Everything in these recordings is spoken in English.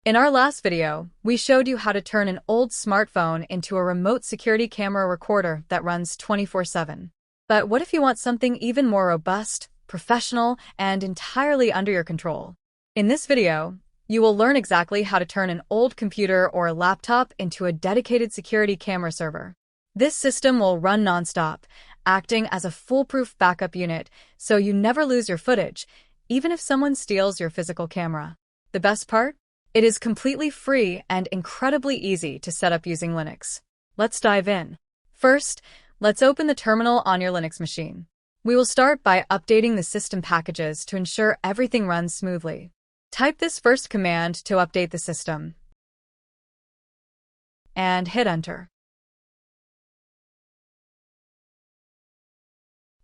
In our last video, we showed you how to turn an old smartphone into a remote security camera recorder that runs 24/7. But what if you want something even more robust, professional, and entirely under your control? In this video, you will learn exactly how to turn an old computer or a laptop into a dedicated security camera server. This system will run nonstop, acting as a foolproof backup unit so you never lose your footage, even if someone steals your physical camera. The best part? It is completely free and incredibly easy to set up using Linux. Let's dive in. First, let's open the terminal on your Linux machine. We will start by updating the system packages to ensure everything runs smoothly. Type this first command to update the system and hit enter.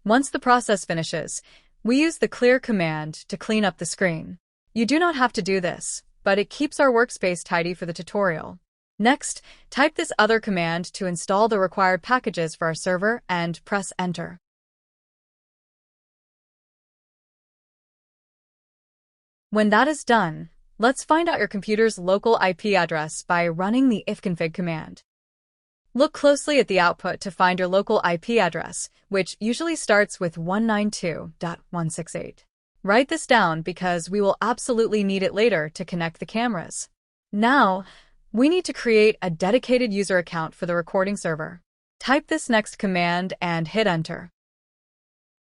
Once the process finishes, we use the clear command to clean up the screen. You do not have to do this, but it keeps our workspace tidy for the tutorial. Next, type this other command to install the required packages for our server and press enter. When that is done, let's find out your computer's local IP address by running the ifconfig command. Look closely at the output to find your local IP address, which usually starts with 192.168. Write this down because we will absolutely need it later to connect the cameras. Now, we need to create a dedicated user account for the recording server. Type this next command and hit enter.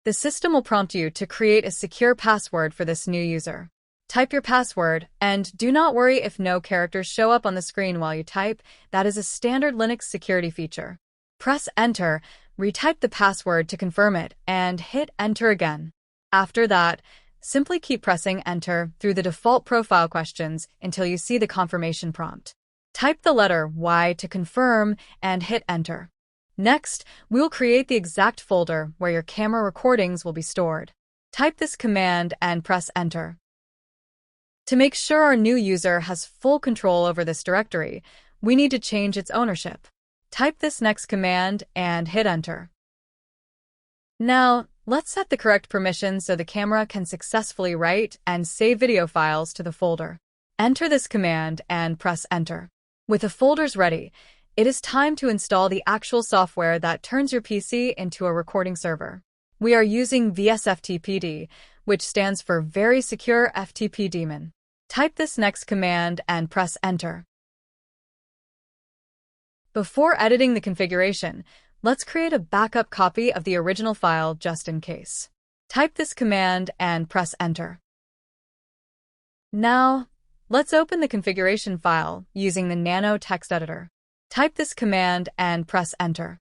The system will prompt you to create a secure password for this new user. Type your password, and do not worry if no characters show up on the screen while you type. That is a standard Linux security feature. Press enter, retype the password to confirm it, and hit enter again. After that, simply keep pressing enter through the default profile questions until you see the confirmation prompt. Type the letter Y to confirm and hit enter. Next, we will create the exact folder where your camera recordings will be stored. Type this command and press enter. To make sure our new user has full control over this directory, we need to change its ownership. Type this next command and hit enter. Now, let's set the correct permissions so the camera can successfully write and save video files to the folder. Enter this command and press enter. With the folders ready, it is time to install the actual software that turns your PC into a recording server. We are using vsftpd, which stands for Very Secure FTP Daemon. Type this next command and press enter. Before editing the configuration, let's create a backup copy of the original file just in case. Type this command and press enter. Now, let's open the configuration file using the Nano text editor. Type this command and press enter.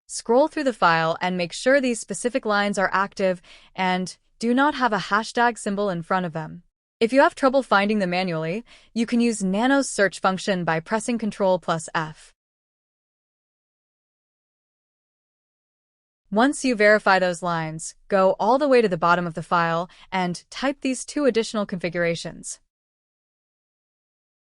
Scroll through the file and make sure these specific lines are active and do not have a hashtag symbol in front of them. If you have trouble finding them manually, you can use Nano's search function by pressing Ctrl+F. Once you verify those lines, go all the way to the bottom of the file and type these two additional configurations.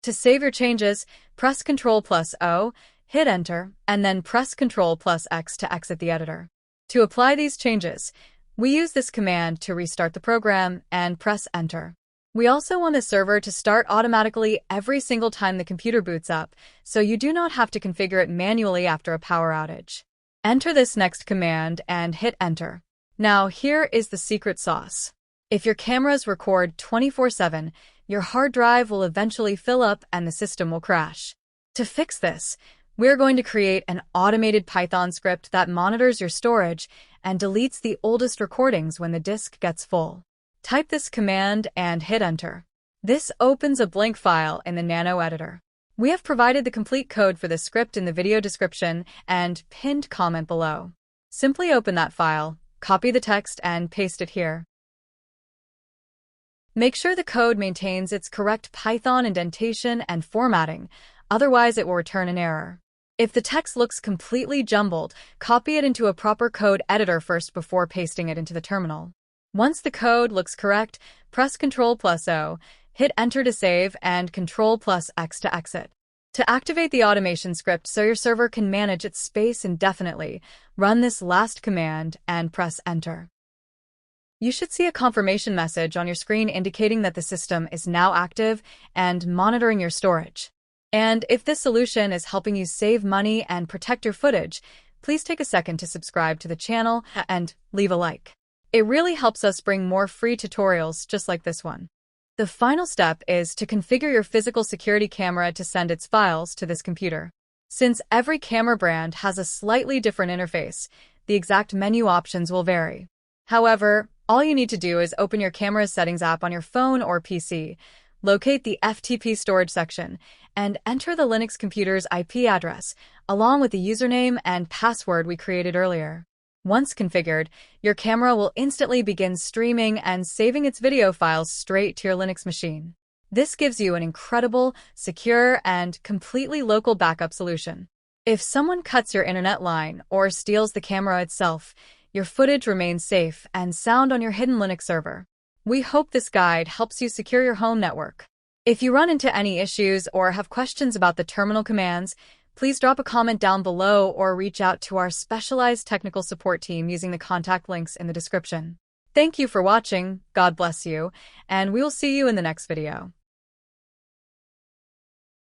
To save your changes, press Ctrl+O, hit enter, and then press Ctrl+X to exit the editor. To apply these changes, we use this command to restart the program and press enter. We also want the server to start automatically every single time the computer boots up, so you do not have to configure it manually after a power outage. Enter this next command and hit enter. Now here is the secret sauce. If your cameras record 24/7, your hard drive will eventually fill up and the system will crash. To fix this, we're going to create an automated Python script that monitors your storage and deletes the oldest recordings when the disk gets full. Type this command and hit enter. This opens a blank file in the Nano editor. We have provided the complete code for this script in the video description and pinned comment below. Simply open that file, copy the text, and paste it here. Make sure the code maintains its correct Python indentation and formatting, otherwise it will return an error. If the text looks completely jumbled, copy it into a proper code editor first before pasting it into the terminal. Once the code looks correct, press Ctrl+O, hit enter to save, and Ctrl+X to exit. To activate the automation script so your server can manage its space indefinitely, run this last command and press enter. You should see a confirmation message on your screen indicating that the system is now active and monitoring your storage. And if this solution is helping you save money and protect your footage, please take a second to subscribe to the channel and leave a like. It really helps us bring more free tutorials just like this one. The final step is to configure your physical security camera to send its files to this computer. Since every camera brand has a slightly different interface, the exact menu options will vary. However, all you need to do is open your camera settings app on your phone or PC, locate the FTP storage section, and enter the Linux computer's IP address, along with the username and password we created earlier. Once configured, your camera will instantly begin streaming and saving its video files straight to your Linux machine. This gives you an incredible, secure, and completely local backup solution. If someone cuts your internet line or steals the camera itself, your footage remains safe and sound on your hidden Linux server. We hope this guide helps you secure your home network. If you run into any issues or have questions about the terminal commands, please drop a comment down below or reach out to our specialized technical support team using the contact links in the description. Thank you for watching, God bless you, and we will see you in the next video.